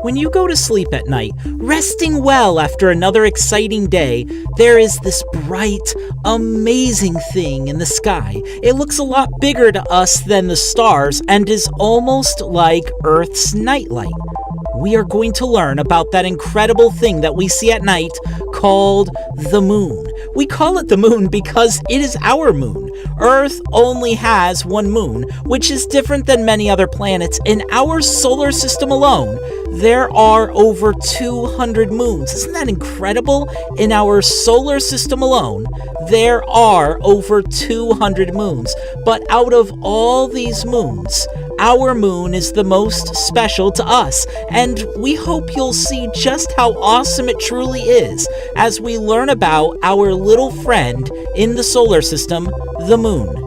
When you go to sleep at night, resting well after another exciting day, there is this bright, amazing thing in the sky. It looks a lot bigger to us than the stars and is almost like Earth's nightlight. We are going to learn about that incredible thing that we see at night called the moon. We call it the moon because it is our moon. Earth only has one moon, which is different than many other planets. In our solar system alone, there are over 200 moons. Isn't that incredible? In our solar system alone, there are over 200 moons. But out of all these moons, our moon is the most special to us, and we hope you'll see just how awesome it truly is as we learn about our little friend in the solar system, the moon.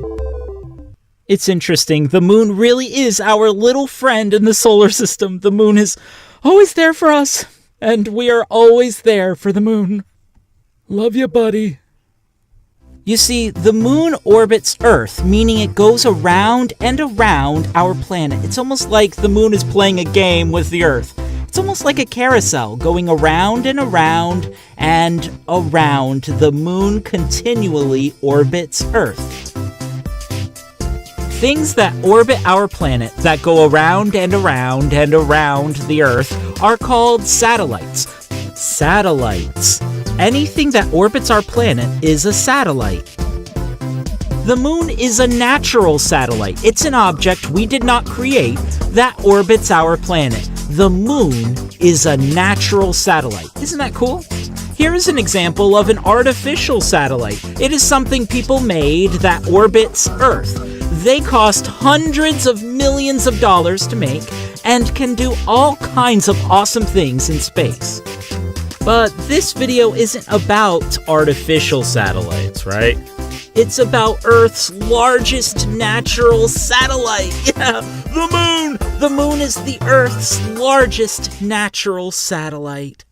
It's interesting, the moon really is our little friend in the solar system. The moon is always there for us, and we are always there for the moon. Love you, buddy. You see, the moon orbits Earth, meaning it goes around and around our planet. It's almost like the moon is playing a game with the Earth. It's almost like a carousel going around and around and around. The moon continually orbits Earth. Things that orbit our planet, that go around and around and around the Earth, are called satellites. Satellites. Anything that orbits our planet is a satellite. The moon is a natural satellite. It's an object we did not create that orbits our planet. The moon is a natural satellite. Isn't that cool? Here is an example of an artificial satellite. It is something people made that orbits Earth. They cost hundreds of millions of dollars to make and can do all kinds of awesome things in space. But this video isn't about artificial satellites, right? It's about Earth's largest natural satellite. Yeah, the moon! The moon is the Earth's largest natural satellite.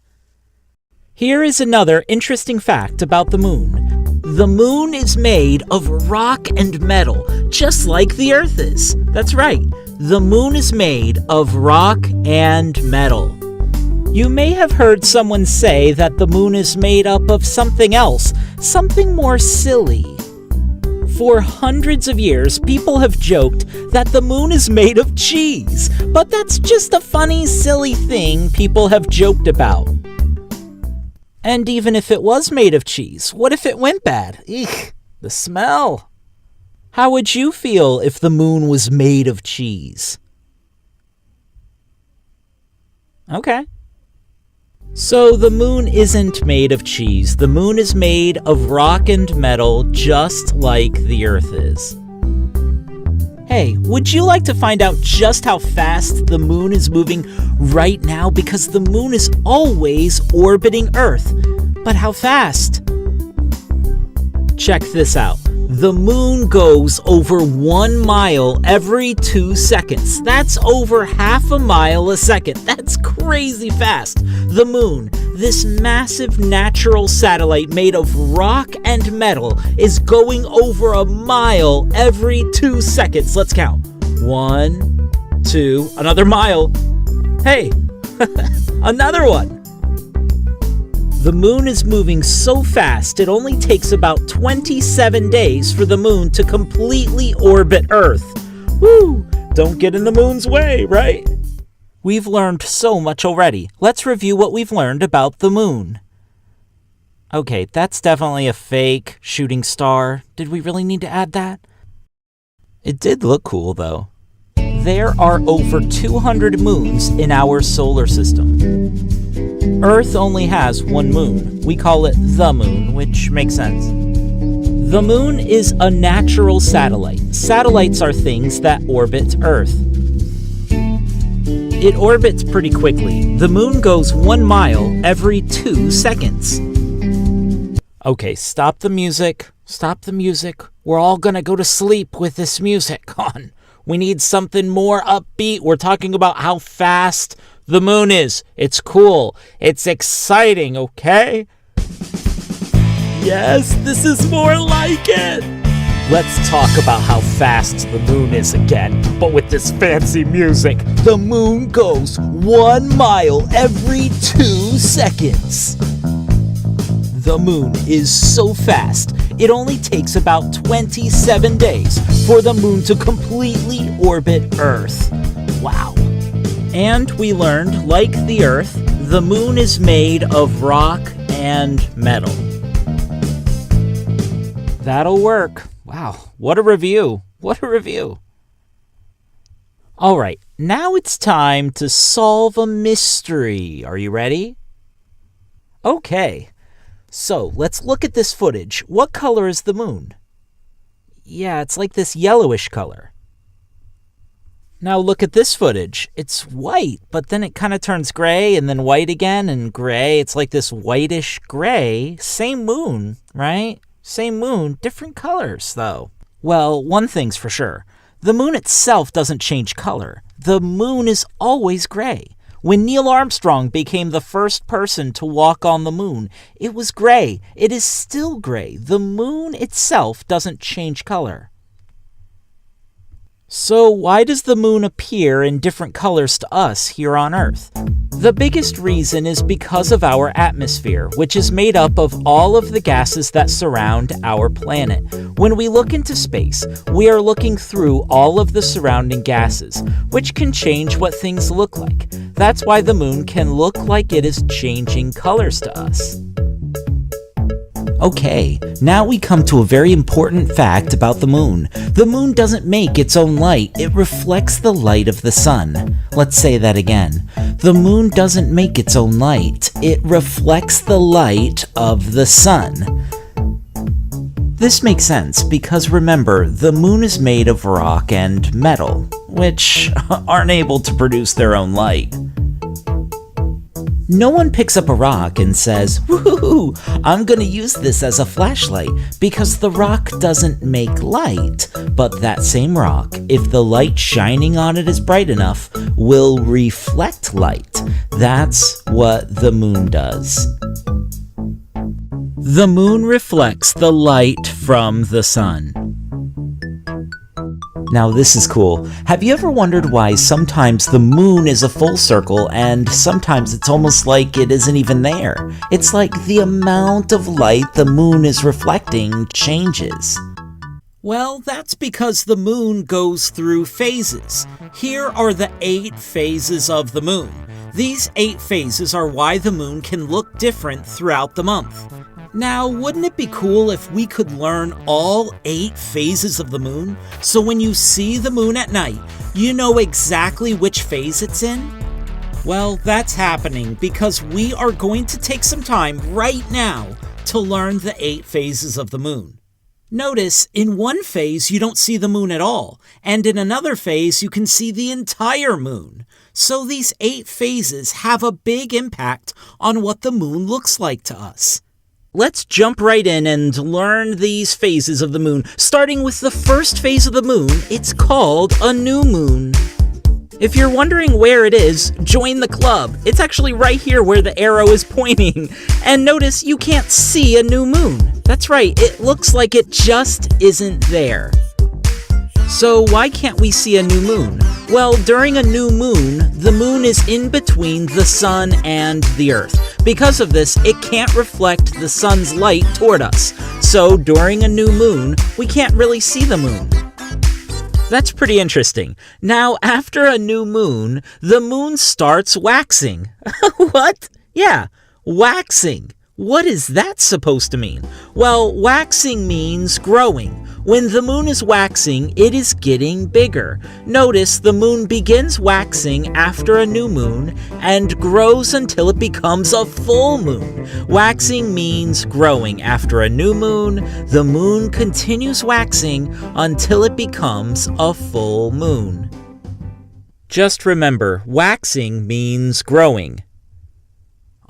Here is another interesting fact about the moon. The moon is made of rock and metal, just like the Earth is. That's right. The moon is made of rock and metal. You may have heard someone say that the moon is made up of something else, something more silly. For hundreds of years, people have joked that the moon is made of cheese, but that's just a funny, silly thing people have joked about. And even if it was made of cheese, what if it went bad? Eek, the smell. How would you feel if the moon was made of cheese? Okay. So the moon isn't made of cheese. The moon is made of rock and metal, just like the Earth is. Hey, would you like to find out just how fast the moon is moving right now? Because the moon is always orbiting Earth. But how fast? Check this out. The moon goes over 1 mile every 2 seconds. That's over half a mile a second. That's crazy fast. The moon, this massive natural satellite made of rock and metal, is going over a mile every 2 seconds. Let's count. 1, 2, another mile. Hey, another one. The moon is moving so fast, it only takes about 27 days for the moon to completely orbit Earth. Woo! Don't get in the moon's way, right? We've learned so much already. Let's review what we've learned about the moon. Okay, that's definitely a fake shooting star. Did we really need to add that? It did look cool, though. There are over 200 moons in our solar system. Earth only has one moon. We call it the moon, which makes sense. The moon is a natural satellite. Satellites are things that orbit Earth. It orbits pretty quickly. The moon goes 1 mile every 2 seconds. Okay, stop the music. Stop the music. We're all gonna go to sleep with this music on. We need something more upbeat. We're talking about how fast the moon is. It's cool. It's exciting, okay? Yes, this is more like it. Let's talk about how fast the moon is again, but with this fancy music. The moon goes 1 mile every 2 seconds. The moon is so fast, it only takes about 27 days for the moon to completely orbit Earth. Wow. And we learned, like the Earth, the moon is made of rock and metal. That'll work. Wow, what a review. What a review. All right, now it's time to solve a mystery. Are you ready? Okay, so let's look at this footage. What color is the moon? Yeah, it's like this yellowish color. Now look at this footage. It's white, but then it kind of turns gray and then white again and gray. It's like this whitish gray. Same moon, right? Same moon, different colors, though. Well, one thing's for sure. The moon itself doesn't change color. The moon is always gray. When Neil Armstrong became the first person to walk on the moon, it was gray. It is still gray. The moon itself doesn't change color. So why does the moon appear in different colors to us here on Earth? The biggest reason is because of our atmosphere, which is made up of all of the gases that surround our planet. When we look into space, we are looking through all of the surrounding gases, which can change what things look like. That's why the moon can look like it is changing colors to us. Okay, now we come to a very important fact about the moon. The moon doesn't make its own light, it reflects the light of the sun. Let's say that again. The moon doesn't make its own light, it reflects the light of the sun. This makes sense because remember, the moon is made of rock and metal, which aren't able to produce their own light. No one picks up a rock and says, "Woohoo, I'm gonna use this as a flashlight," because the rock doesn't make light. But that same rock, if the light shining on it is bright enough, will reflect light. That's what the moon does. The moon reflects the light from the sun. Now this is cool. Have you ever wondered why sometimes the moon is a full circle and sometimes it's almost like it isn't even there? It's like the amount of light the moon is reflecting changes. Well, that's because the moon goes through phases. Here are the 8 phases of the moon. These 8 phases are why the moon can look different throughout the month. Now, wouldn't it be cool if we could learn all 8 phases of the moon? So when you see the moon at night, you know exactly which phase it's in? Well, that's happening because we are going to take some time right now to learn the 8 phases of the moon. Notice, in one phase you don't see the moon at all, and in another phase you can see the entire moon. So these 8 phases have a big impact on what the moon looks like to us. Let's jump right in and learn these phases of the moon. Starting with the first phase of the moon, it's called a new moon. If you're wondering where it is, join the club. It's actually right here where the arrow is pointing. And notice you can't see a new moon. That's right, it looks like it just isn't there. So why can't we see a new moon? Well, during a new moon, the moon is in between the sun and the earth. Because of this, it can't reflect the sun's light toward us. So during a new moon, we can't really see the moon. That's pretty interesting. Now, after a new moon, the moon starts waxing. What? Yeah, waxing. What is that supposed to mean? Well, waxing means growing. When the moon is waxing, it is getting bigger. Notice the moon begins waxing after a new moon and grows until it becomes a full moon. Waxing means growing. After a new moon, the moon continues waxing until it becomes a full moon. Just remember, waxing means growing.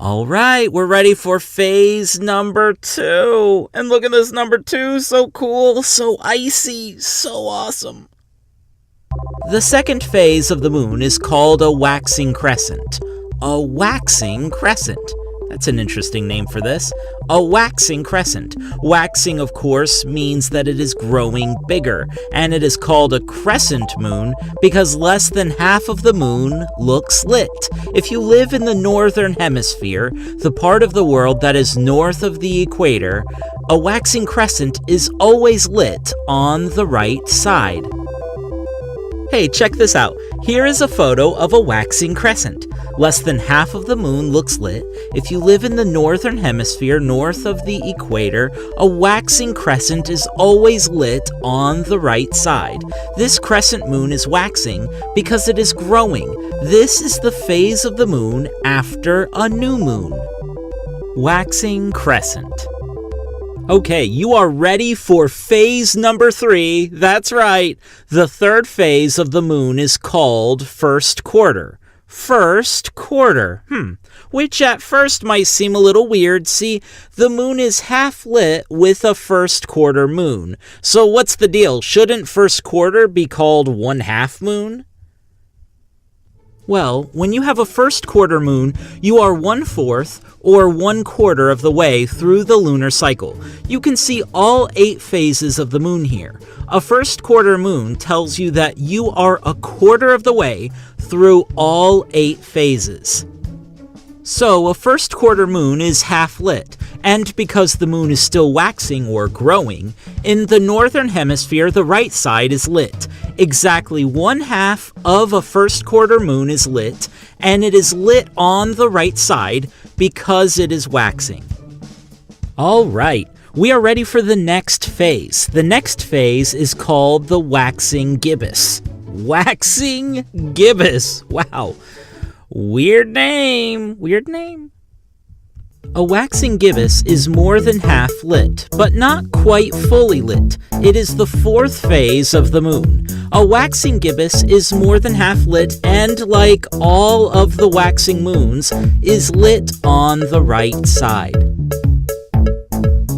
All right, we're ready for phase number 2. And look at this number 2, so cool, so icy, so awesome. The second phase of the moon is called a waxing crescent. A waxing crescent. That's an interesting name for this. A waxing crescent. Waxing, of course, means that it is growing bigger, and it is called a crescent moon because less than half of the moon looks lit. If you live in the northern hemisphere, the part of the world that is north of the equator, a waxing crescent is always lit on the right side. Hey, check this out. Here is a photo of a waxing crescent. Less than half of the moon looks lit. If you live in the northern hemisphere, north of the equator, a waxing crescent is always lit on the right side. This crescent moon is waxing because it is growing. This is the phase of the moon after a new moon. Waxing crescent. Okay, you are ready for phase number 3. That's right. The third phase of the moon is called first quarter. First quarter. Which at first might seem a little weird. See, the moon is half lit with a first quarter moon. So what's the deal? Shouldn't first quarter be called 1/2 moon? Well, when you have a first quarter moon, you are 1/4 or 1/4 of the way through the lunar cycle. You can see all 8 phases of the moon here. A first quarter moon tells you that you are a quarter of the way through all 8 phases. So a first quarter moon is half lit, and because the moon is still waxing or growing, in the northern hemisphere the right side is lit. Exactly 1/2 of a first quarter moon is lit, and it is lit on the right side because it is waxing. All right, we are ready for the next phase. The next phase is called the waxing gibbous. Waxing gibbous. Wow. Weird name. A waxing gibbous is more than half lit, but not quite fully lit. It is the 4th phase of the moon. A waxing gibbous is more than half lit and, like all of the waxing moons, is lit on the right side.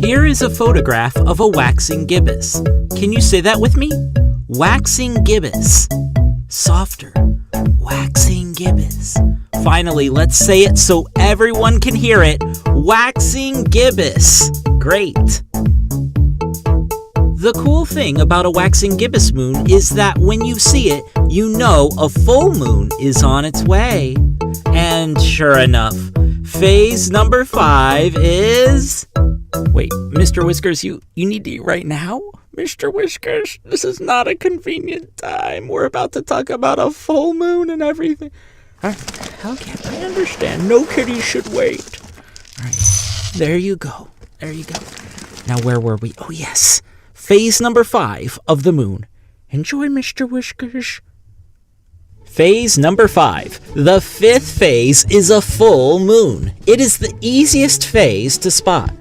Here is a photograph of a waxing gibbous. Can you say that with me? Waxing gibbous. Softer. Waxing gibbous. Finally, let's say it so everyone can hear it. Waxing gibbous. Great. The cool thing about a waxing gibbous moon is that when you see it, you know a full moon is on its way. And sure enough, phase number 5 is... Wait, Mr. Whiskers, you need to eat right now? Mr. Whiskers, this is not a convenient time. We're about to talk about a full moon and everything. Okay, I understand. No kitties should wait. All right, there you go. Now, where were we? Oh, yes. Phase number 5 of the moon. Enjoy, Mr. Whiskers. Phase number 5. The 5th phase is a full moon. It is the easiest phase to spot.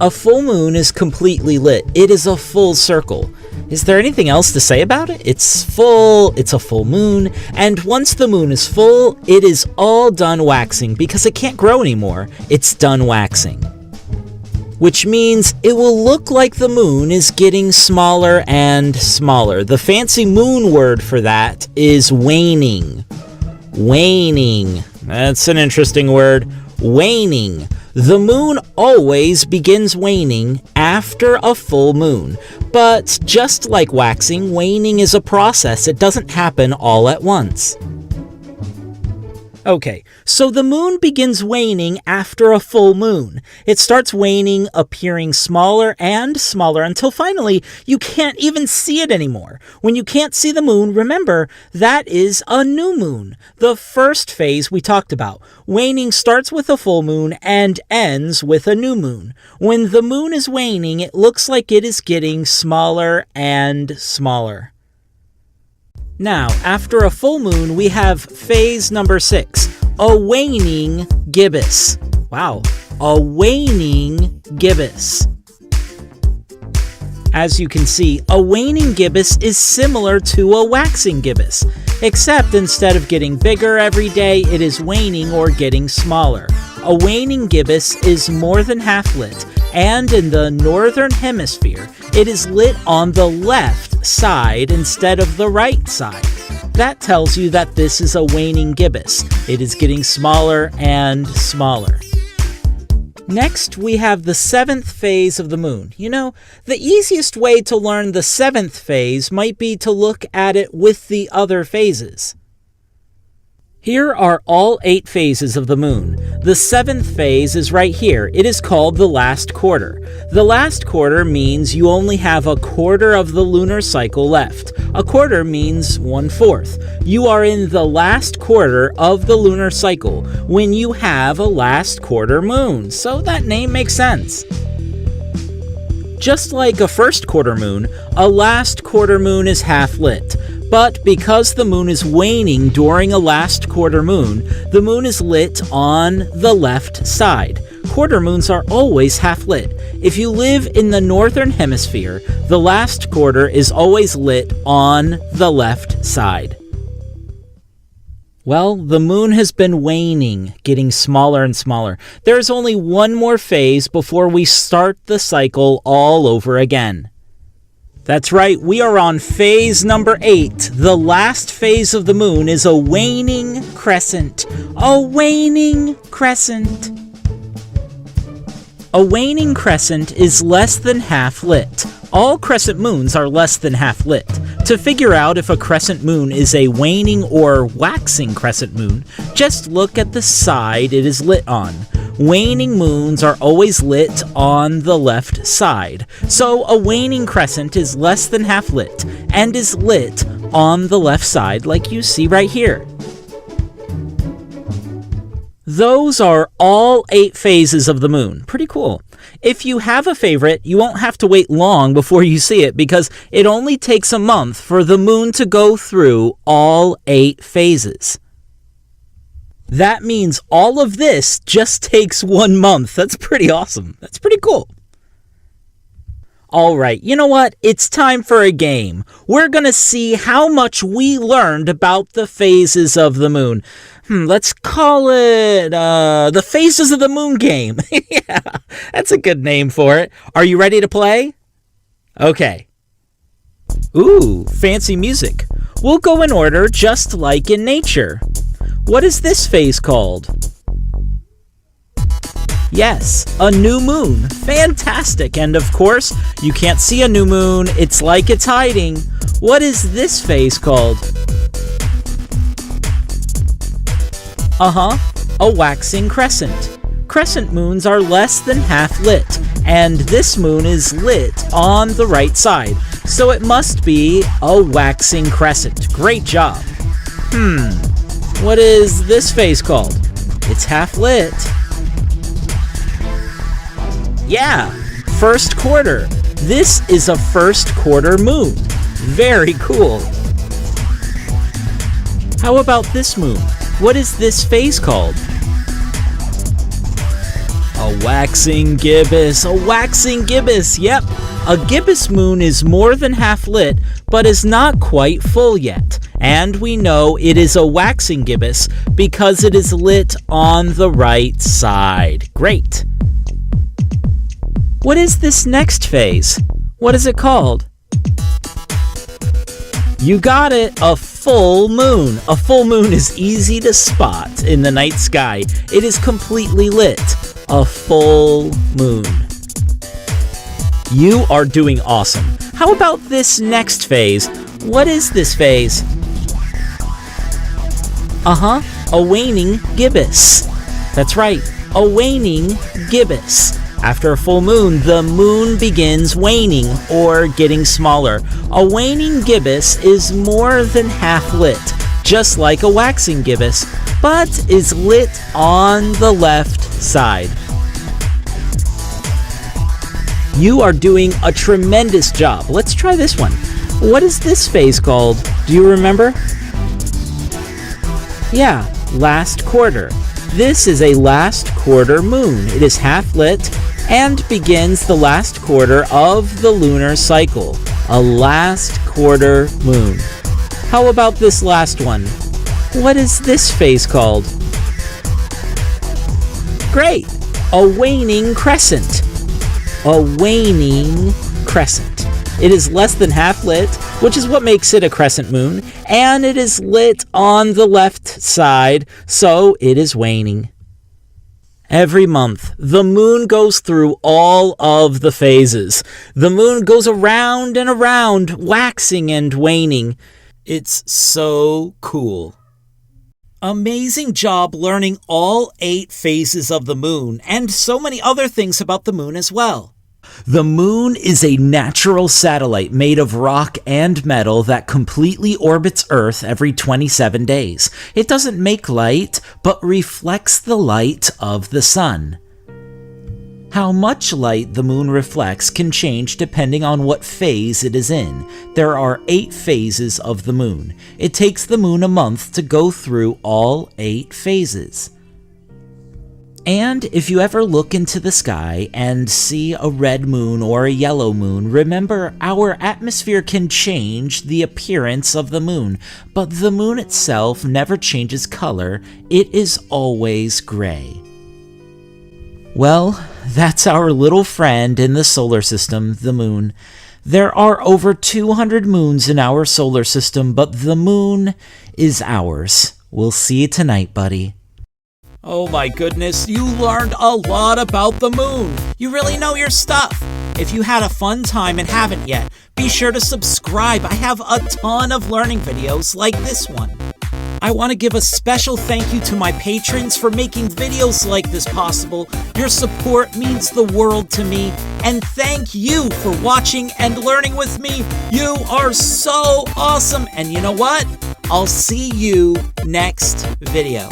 A full moon is completely lit. It is a full circle. Is there anything else to say about it? It's full, it's a full moon, and once the moon is full, it is all done waxing because it can't grow anymore. It's done waxing. Which means it will look like the moon is getting smaller and smaller. The fancy moon word for that is waning. Waning. That's an interesting word. Waning. The moon always begins waning after a full moon. But just like waxing, waning is a process. It doesn't happen all at once. Okay, so the moon begins waning after a full moon. It starts waning, appearing smaller and smaller until finally you can't even see it anymore. When you can't see the moon, remember, that is a new moon. The first phase we talked about. Waning starts with a full moon and ends with a new moon. When the moon is waning, it looks like it is getting smaller and smaller. Now, after a full moon, we have phase number 6, a waning gibbous. Wow, a waning gibbous. As you can see, a waning gibbous is similar to a waxing gibbous, except instead of getting bigger every day, it is waning or getting smaller. A waning gibbous is more than half lit, and in the northern hemisphere, it is lit on the left side instead of the right side. That tells you that this is a waning gibbous. It is getting smaller and smaller. Next, we have the 7th phase of the moon. You know, the easiest way to learn the 7th phase might be to look at it with the other phases. Here are all 8 phases of the moon. The 7th phase is right here. It is called the last quarter. The last quarter means you only have a quarter of the lunar cycle left. A quarter means 1/4. You are in the last quarter of the lunar cycle when you have a last quarter moon, so that name makes sense. Just like a first quarter moon, a last quarter moon is half lit. But because the moon is waning during a last quarter moon, the moon is lit on the left side. Quarter moons are always half lit. If you live in the northern hemisphere, the last quarter is always lit on the left side. Well, the moon has been waning, getting smaller and smaller. There's only one more phase before we start the cycle all over again. That's right, we are on phase number 8. The last phase of the moon is a waning crescent. A waning crescent. A waning crescent is less than half lit. All crescent moons are less than half lit. To figure out if a crescent moon is a waning or waxing crescent moon, just look at the side it is lit on. Waning moons are always lit on the left side, so a waning crescent is less than half lit and is lit on the left side like you see right here. Those are all 8 phases of the moon. Pretty cool. If you have a favorite, you won't have to wait long before you see it because it only takes a month for the moon to go through all 8 phases. That means all of this just takes 1 month. That's pretty awesome. That's pretty cool. All right, you know what? It's time for a game. We're going to see how much we learned about the phases of the moon. Let's call it the Phases of the Moon game. Yeah, that's a good name for it. Are you ready to play? Okay. Ooh, fancy music. We'll go in order just like in nature. What is this phase called? Yes, a new moon. Fantastic. And of course, you can't see a new moon. It's like it's hiding. What is this phase called? A waxing crescent. Crescent moons are less than half lit, and this moon is lit on the right side, so it must be a waxing crescent. Great job. What is this phase called? It's half lit. Yeah, first quarter. This is a first quarter moon. Very cool. How about this moon? What is this phase called? A waxing gibbous. A waxing gibbous. Yep. A gibbous moon is more than half lit, but is not quite full yet. And we know it is a waxing gibbous because it is lit on the right side. Great. What is this next phase? What is it called? You got it, a full moon. A full moon is easy to spot in the night sky. It is completely lit. A full moon. You are doing awesome. How about this next phase? What is this phase? A waning gibbous. That's right, a waning gibbous. After a full moon, the moon begins waning or getting smaller. A waning gibbous is more than half lit, just like a waxing gibbous, but is lit on the left side. You are doing a tremendous job. Let's try this one. What is this phase called? Do you remember? Yeah, last quarter. This is a last quarter moon. It is half lit and begins the last quarter of the lunar cycle. A last quarter moon. How about this last one? What is this phase called? Great! A waning crescent. A waning crescent. It is less than half lit which is what makes it a crescent moon, and it is lit on the left side, so it is waning. Every month, the moon goes through all of the phases. The moon goes around and around, waxing and waning. It's so cool. Amazing job learning all 8 phases of the moon, and so many other things about the moon as well. The moon is a natural satellite made of rock and metal that completely orbits Earth every 27 days. It doesn't make light, but reflects the light of the sun. How much light the moon reflects can change depending on what phase it is in. There are 8 phases of the moon. It takes the moon a month to go through all 8 phases. And if you ever look into the sky and see a red moon or a yellow moon, remember our atmosphere can change the appearance of the moon, but the moon itself never changes color. It is always gray. Well, that's our little friend in the solar system, the moon. There are over 200 moons in our solar system, but the moon is ours. We'll see you tonight, buddy. Oh my goodness, you learned a lot about the moon. You really know your stuff. If you had a fun time and haven't yet, be sure to subscribe. I have a ton of learning videos like this one. I want to give a special thank you to my patrons for making videos like this possible. Your support means the world to me. And thank you for watching and learning with me. You are so awesome. And you know what? I'll see you next video.